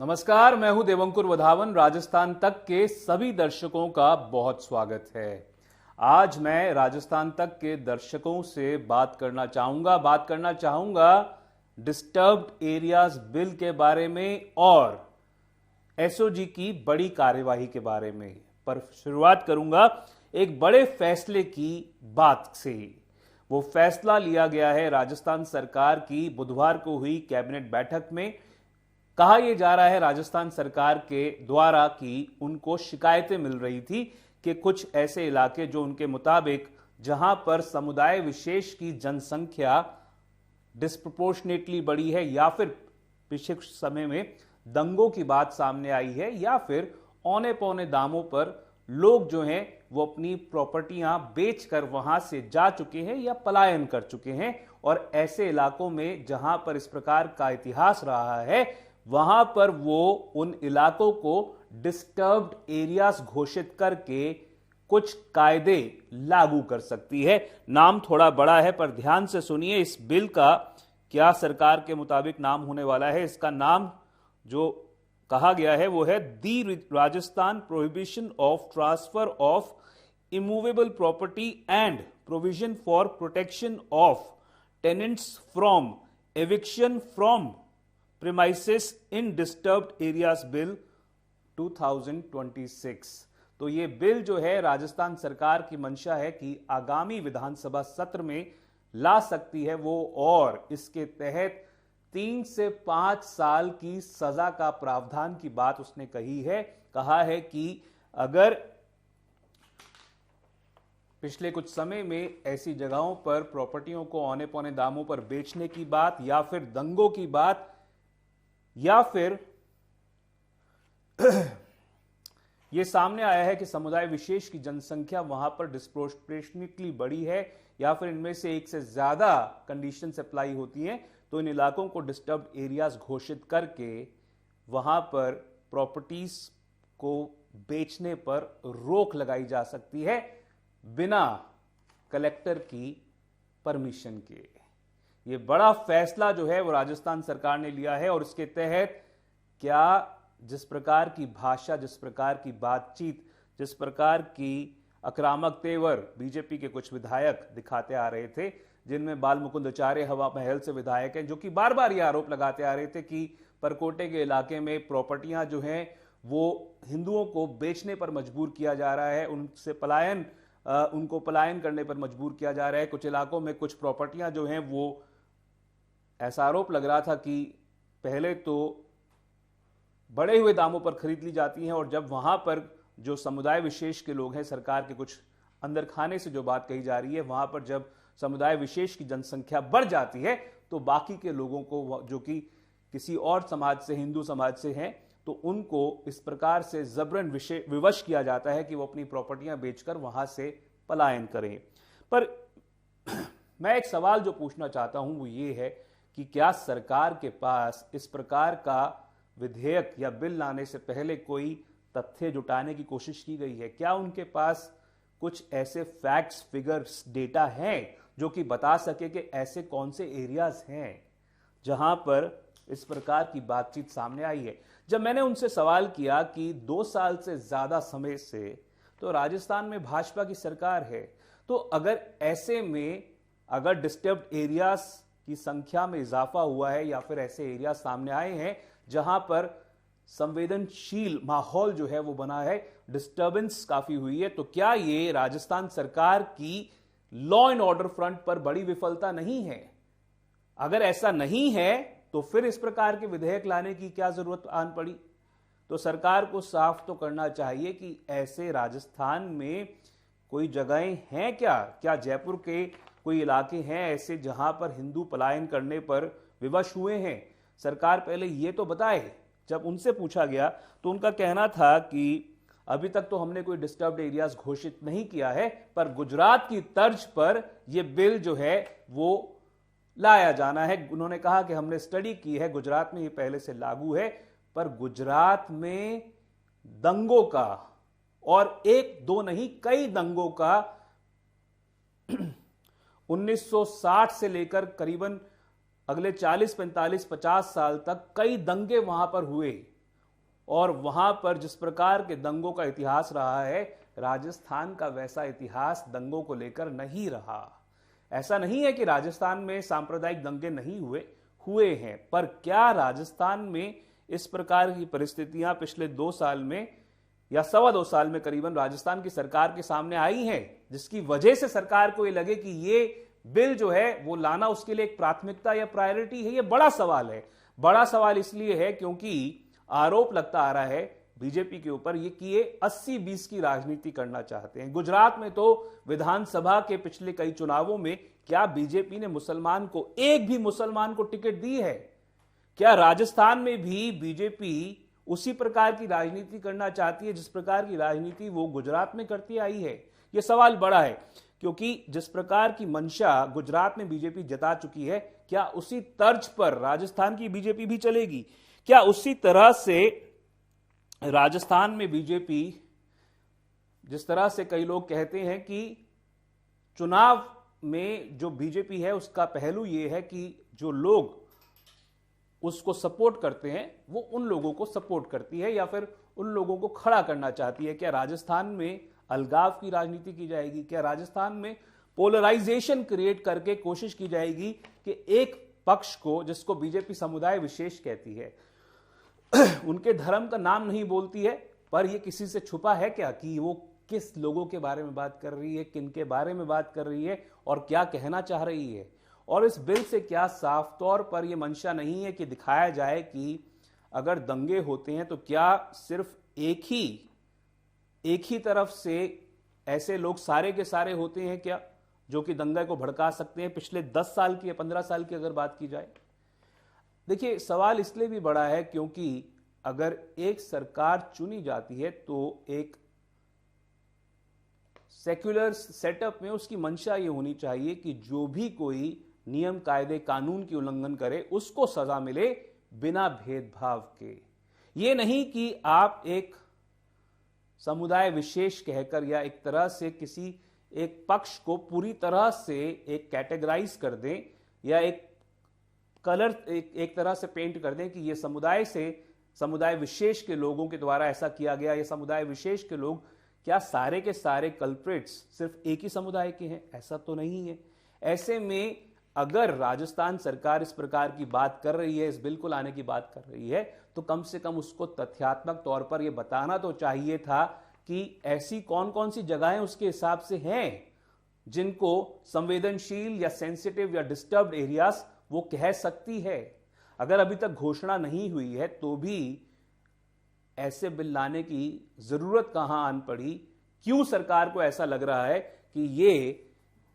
नमस्कार, मैं हूं देवंकुर वधावन। राजस्थान तक के सभी दर्शकों का बहुत स्वागत है। आज मैं राजस्थान तक के दर्शकों से बात करना चाहूंगा डिस्टर्ब्ड एरियाज बिल के बारे में और एसओजी की बड़ी कार्यवाही के बारे में। पर शुरुआत करूंगा एक बड़े फैसले की बात से। वो फैसला लिया गया है राजस्थान सरकार की बुधवार को हुई कैबिनेट बैठक में। कहा यह जा रहा है राजस्थान सरकार के द्वारा कि उनको शिकायतें मिल रही थी कि कुछ ऐसे इलाके जो उनके मुताबिक जहां पर समुदाय विशेष की जनसंख्या डिस्प्रोपोर्शनेटली बढ़ी है या फिर पिछले कुछ समय में दंगों की बात सामने आई है या फिर औने पौने दामों पर लोग जो हैं वो अपनी प्रॉपर्टियां बेचकर वहां से जा चुके हैं या पलायन कर चुके हैं। और ऐसे इलाकों में जहां पर इस प्रकार का इतिहास रहा है वहां पर वो उन इलाकों को डिस्टर्ब्ड एरियाज घोषित करके कुछ कायदे लागू कर सकती है। नाम थोड़ा बड़ा है पर ध्यान से सुनिए इस बिल का क्या सरकार के मुताबिक नाम होने वाला है। इसका नाम जो कहा गया है वो है the Rajasthan prohibition of transfer of immovable property and provision for protection of tenants from eviction from premises in disturbed areas bill 2026। तो ये बिल जो है राजस्थान सरकार की मंशा है कि आगामी विधानसभा सत्र में ला सकती है वो, और इसके तहत 3 से 5 साल की सजा का प्रावधान की बात उसने कही है। कहा है कि अगर पिछले कुछ समय में ऐसी जगहों पर प्रॉपर्टियों को औने पौने दामों पर बेचने की बात या फिर दंगों की बात या फिर यह सामने आया है कि समुदाय विशेष की जनसंख्या वहां पर डिस्प्रोपोर्शनेटली बढ़ी है या फिर इनमें से एक से ज्यादा कंडीशंस अप्लाई होती हैं, तो इन इलाकों को डिस्टर्ब्ड एरियाज घोषित करके वहां पर प्रॉपर्टीज को बेचने पर रोक लगाई जा सकती है बिना कलेक्टर की परमिशन के। ये बड़ा फैसला जो है वो राजस्थान सरकार ने लिया है और इसके तहत क्या जिस प्रकार की भाषा, जिस प्रकार की बातचीत, जिस प्रकार की आक्रामक तेवर बीजेपी के कुछ विधायक दिखाते आ रहे थे, जिनमें बाल मुकुंद आचार्य हवा महल से विधायक हैं, जो कि बार बार ये आरोप लगाते आ रहे थे कि परकोटे के इलाके में प्रॉपर्टियां जो हैं वो हिंदुओं को बेचने पर मजबूर किया जा रहा है, उनको पलायन करने पर मजबूर किया जा रहा है। कुछ इलाकों में कुछ प्रॉपर्टियां जो हैं वो ऐसा आरोप लग रहा था कि पहले तो बढ़े हुए दामों पर खरीद ली जाती हैं और जब वहां पर जो समुदाय विशेष के लोग हैं, सरकार के कुछ अंदर खाने से जो बात कही जा रही है, वहां पर जब समुदाय विशेष की जनसंख्या बढ़ जाती है तो बाकी के लोगों को जो कि किसी और समाज से, हिंदू समाज से हैं, तो उनको इस प्रकार से जबरन विवश किया जाता है कि वो अपनी प्रॉपर्टियां बेचकर वहां से पलायन करें। पर मैं एक सवाल जो पूछना चाहता हूं वो ये है कि क्या सरकार के पास इस प्रकार का विधेयक या बिल लाने से पहले कोई तथ्य जुटाने की कोशिश की गई है? क्या उनके पास कुछ ऐसे फैक्ट्स, फिगर्स, डेटा हैं जो कि बता सके कि ऐसे कौन से एरियाज हैं जहां पर इस प्रकार की बातचीत सामने आई है? जब मैंने उनसे सवाल किया कि 2 साल से ज्यादा समय से तो राजस्थान में भाजपा की सरकार है, तो अगर ऐसे में अगर डिस्टर्ब्ड एरियाज की संख्या में इजाफा हुआ है या फिर ऐसे एरिया सामने आए हैं जहां पर संवेदनशील माहौल जो है वो बना है, डिस्टर्बेंस काफी हुई है, तो क्या ये राजस्थान सरकार की लॉ एंड ऑर्डर फ्रंट पर बड़ी विफलता नहीं है? अगर ऐसा नहीं है तो फिर इस प्रकार के विधेयक लाने की क्या जरूरत आन पड़ी? तो सरकार को साफ तो करना चाहिए कि ऐसे राजस्थान में कोई जगहें हैं क्या जयपुर के कोई इलाके हैं ऐसे जहां पर हिंदू पलायन करने पर विवश हुए हैं? सरकार पहले यह तो बताए। जब उनसे पूछा गया तो उनका कहना था कि अभी तक तो हमने कोई डिस्टर्ब्ड एरियाज घोषित नहीं किया है, पर गुजरात की तर्ज पर यह बिल जो है वो लाया जाना है। उन्होंने कहा कि हमने स्टडी की है, गुजरात में ये पहले से लागू है, पर गुजरात में दंगों का, और एक दो नहीं कई दंगों का 1960 से लेकर करीबन अगले 40, 45, 50 साल तक कई दंगे वहां पर हुए। और वहां पर जिस प्रकार के दंगों का इतिहास रहा है, राजस्थान का वैसा इतिहास दंगों को लेकर नहीं रहा। ऐसा नहीं है कि राजस्थान में सांप्रदायिक दंगे नहीं हुए हैं, पर क्या राजस्थान में इस प्रकार की परिस्थितियां पिछले 2 साल में या 2.25 साल में करीबन राजस्थान की सरकार के सामने आई हैं, जिसकी वजह से सरकार को ये लगे कि ये बिल जो है वो लाना उसके लिए एक प्राथमिकता या प्रायोरिटी है? ये बड़ा सवाल है। बड़ा सवाल इसलिए है क्योंकि आरोप लगता आ रहा है बीजेपी के ऊपर ये कि ये 80-20 की राजनीति करना चाहते हैं। गुजरात में तो विधानसभा के पिछले कई चुनावों में क्या बीजेपी ने एक भी मुसलमान को टिकट दी है? क्या राजस्थान में भी बीजेपी उसी प्रकार की राजनीति करना चाहती है जिस प्रकार की राजनीति वो गुजरात में करती आई है? यह सवाल बड़ा है, क्योंकि जिस प्रकार की मंशा गुजरात में बीजेपी जता चुकी है, क्या उसी तर्ज पर राजस्थान की बीजेपी भी चलेगी? क्या उसी तरह से राजस्थान में बीजेपी, जिस तरह से कई लोग कहते हैं कि चुनाव में जो बीजेपी है उसका पहलू यह है कि जो लोग उसको सपोर्ट करते हैं वो उन लोगों को सपोर्ट करती है या फिर उन लोगों को खड़ा करना चाहती है। क्या राजस्थान में अलगाव की राजनीति की जाएगी? क्या राजस्थान में पोलराइजेशन क्रिएट करके कोशिश की जाएगी कि एक पक्ष को, जिसको बीजेपी समुदाय विशेष कहती है, उनके धर्म का नाम नहीं बोलती है, पर यह किसी से छुपा है क्या कि वो किस लोगों के बारे में बात कर रही है, किन के बारे में बात कर रही है और क्या कहना चाह रही है? और इस बिल से क्या साफ तौर पर यह मंशा नहीं है कि दिखाया जाए कि अगर दंगे होते हैं तो क्या सिर्फ एक ही तरफ से ऐसे लोग सारे के सारे होते हैं क्या जो कि दंगे को भड़का सकते हैं? पिछले 10 साल की या 15 साल की अगर बात की जाए, देखिए सवाल इसलिए भी बड़ा है क्योंकि अगर एक सरकार चुनी जाती है तो एक सेक्युलर सेटअप में उसकी मंशा ये होनी चाहिए कि जो भी कोई नियम कायदे कानून की उल्लंघन करे उसको सजा मिले बिना भेदभाव के। ये नहीं कि आप एक समुदाय विशेष कहकर या एक तरह से किसी एक पक्ष को पूरी तरह से एक कैटेगराइज कर दें या एक कलर एक तरह से पेंट कर दें कि ये समुदाय विशेष के लोगों के द्वारा ऐसा किया गया। ये समुदाय विशेष के लोग, क्या सारे के सारे कल्प्रिट्स सिर्फ एक ही समुदाय के हैं? ऐसा तो नहीं है। ऐसे में अगर राजस्थान सरकार इस प्रकार की बात कर रही है, इस बिल को लाने की बात कर रही है, तो कम से कम उसको तथ्यात्मक तौर पर यह बताना तो चाहिए था कि ऐसी कौन कौन सी जगहें उसके हिसाब से हैं जिनको संवेदनशील या सेंसिटिव या डिस्टर्ब्ड एरियाज वो कह सकती है। अगर अभी तक घोषणा नहीं हुई है तो भी ऐसे बिल लाने की जरूरत कहां आन पड़ी? क्यों सरकार को ऐसा लग रहा है कि ये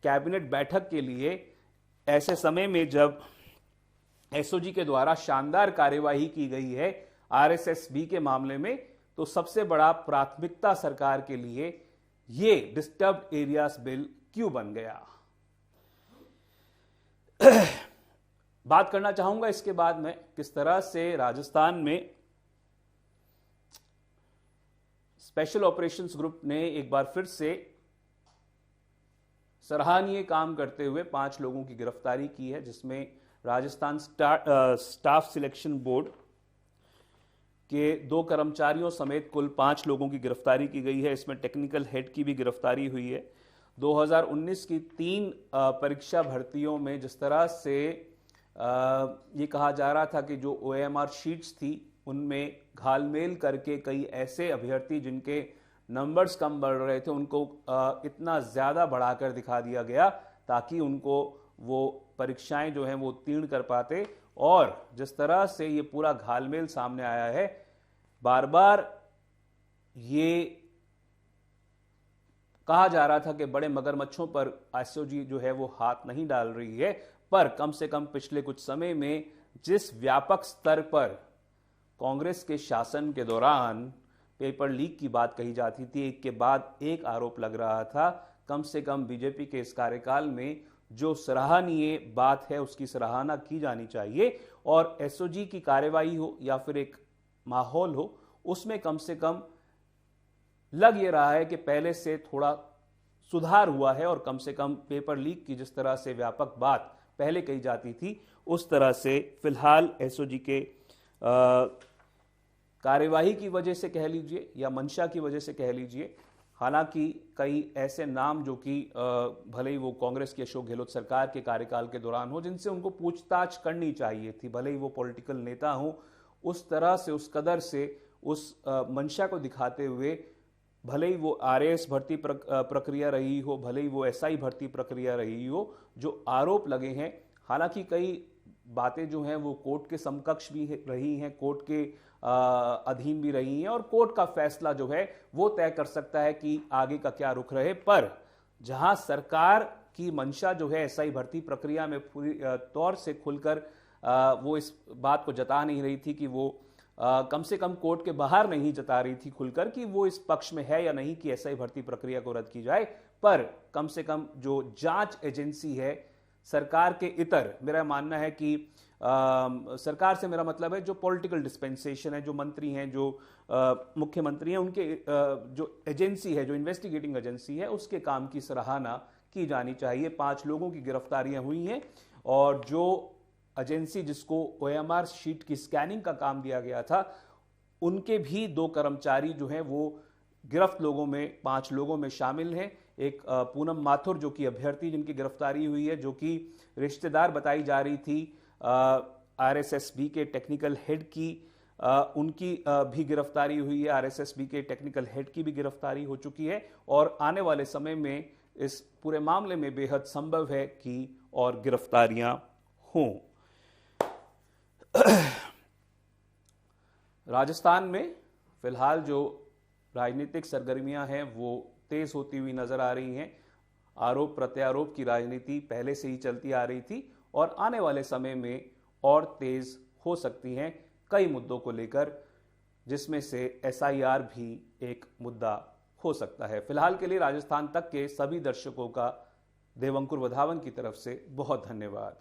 कैबिनेट बैठक के लिए ऐसे समय में जब एसओजी के द्वारा शानदार कार्यवाही की गई है आरएसएस-बी के मामले में, तो सबसे बड़ा प्राथमिकता सरकार के लिए ये डिस्टर्ब्ड एरियाज बिल क्यों बन गया? बात करना चाहूंगा इसके बाद में किस तरह से राजस्थान में स्पेशल ऑपरेशंस ग्रुप ने एक बार फिर से सराहनीय काम करते हुए 5 लोगों की गिरफ्तारी की है, जिसमें राजस्थान स्टाफ सिलेक्शन बोर्ड के 2 कर्मचारियों समेत कुल 5 लोगों की गिरफ्तारी की गई है। इसमें टेक्निकल हेड की भी गिरफ्तारी हुई है। 2019 की 3 परीक्षा भर्तियों में जिस तरह से ये कहा जा रहा था कि जो OMR शीट्स थी उनमें घालमेल करके कई ऐसे अभ्यर्थी जिनके नंबर्स कम बढ़ रहे थे उनको इतना ज़्यादा बढ़ाकर दिखा दिया गया ताकि उनको वो परीक्षाएं जो हैं वो उत्तीर्ण कर पाते। और जिस तरह से ये पूरा घालमेल सामने आया है, बार बार ये कहा जा रहा था कि बड़े मगरमच्छों पर एसओजी जो है वो हाथ नहीं डाल रही है, पर कम से कम पिछले कुछ समय में जिस व्यापक स्तर पर कांग्रेस के शासन के दौरान पेपर लीक की बात कही जाती थी, एक के बाद एक आरोप लग रहा था, कम से कम बीजेपी के इस कार्यकाल में जो सराहनीय बात है उसकी सराहना की जानी चाहिए। और एसओजी की कार्यवाही हो या फिर एक माहौल हो, उसमें कम से कम लग ये रहा है कि पहले से थोड़ा सुधार हुआ है और कम से कम पेपर लीक की जिस तरह से व्यापक बात पहले कही जाती थी उस तरह से फिलहाल एसओजी के कार्यवाही की वजह से कह लीजिए या मंशा की वजह से कह लीजिए, हालांकि कई ऐसे नाम जो कि भले ही वो कांग्रेस की अशोक गहलोत सरकार के कार्यकाल के दौरान हो, जिनसे उनको पूछताछ करनी चाहिए थी, भले ही वो पॉलिटिकल नेता हो, उस तरह से, उस कदर से, उस मंशा को दिखाते हुए, भले ही वो आरएएस भर्ती प्रक्रिया रही हो, भले ही वो एसआई भर्ती प्रक्रिया रही हो, जो आरोप लगे हैं, हालांकि कई बातें जो हैं वो कोर्ट के समकक्ष भी रही हैं, कोर्ट के अधीन भी रही हैं, और कोर्ट का फैसला जो है वो तय कर सकता है कि आगे का क्या रुख रहे। पर जहां सरकार की मंशा जो है एसआई भर्ती प्रक्रिया में पूरी तौर से खुलकर वो इस बात को जता नहीं रही थी कि वो कम से कम कोर्ट के बाहर नहीं जता रही थी खुलकर कि वो इस पक्ष में है या नहीं कि एसआई भर्ती प्रक्रिया को रद्द की जाए, पर कम से कम जो जांच एजेंसी है सरकार के इतर, मेरा मानना है कि सरकार से मेरा मतलब है जो पॉलिटिकल डिस्पेंसेशन है, जो मंत्री हैं, जो मुख्यमंत्री हैं, उनके जो एजेंसी है, जो इन्वेस्टिगेटिंग एजेंसी है, उसके काम की सराहना की जानी चाहिए। 5 लोगों की गिरफ्तारियां हुई हैं और जो एजेंसी जिसको ओएमआर शीट की स्कैनिंग का काम दिया गया था, उनके भी 2 कर्मचारी जो हैं वो गिरफ्त लोगों में, 5 लोगों में शामिल हैं। एक पूनम माथुर जो कि अभ्यर्थी जिनकी गिरफ्तारी हुई है, जो कि रिश्तेदार बताई जा रही थी आरएसएसबी के टेक्निकल हेड की, उनकी भी गिरफ्तारी हुई है। आरएसएसबी के टेक्निकल हेड की भी गिरफ्तारी हो चुकी है और आने वाले समय में इस पूरे मामले में बेहद संभव है कि और गिरफ्तारियां हों। राजस्थान में फिलहाल जो राजनीतिक सरगर्मियां हैं वो तेज होती हुई नजर आ रही हैं। आरोप प्रत्यारोप की राजनीति पहले से ही चलती आ रही थी और आने वाले समय में और तेज हो सकती हैं कई मुद्दों को लेकर, जिसमें से एसआईआर भी एक मुद्दा हो सकता है। फिलहाल के लिए राजस्थान तक के सभी दर्शकों का देवंकुर वधावन की तरफ से बहुत धन्यवाद।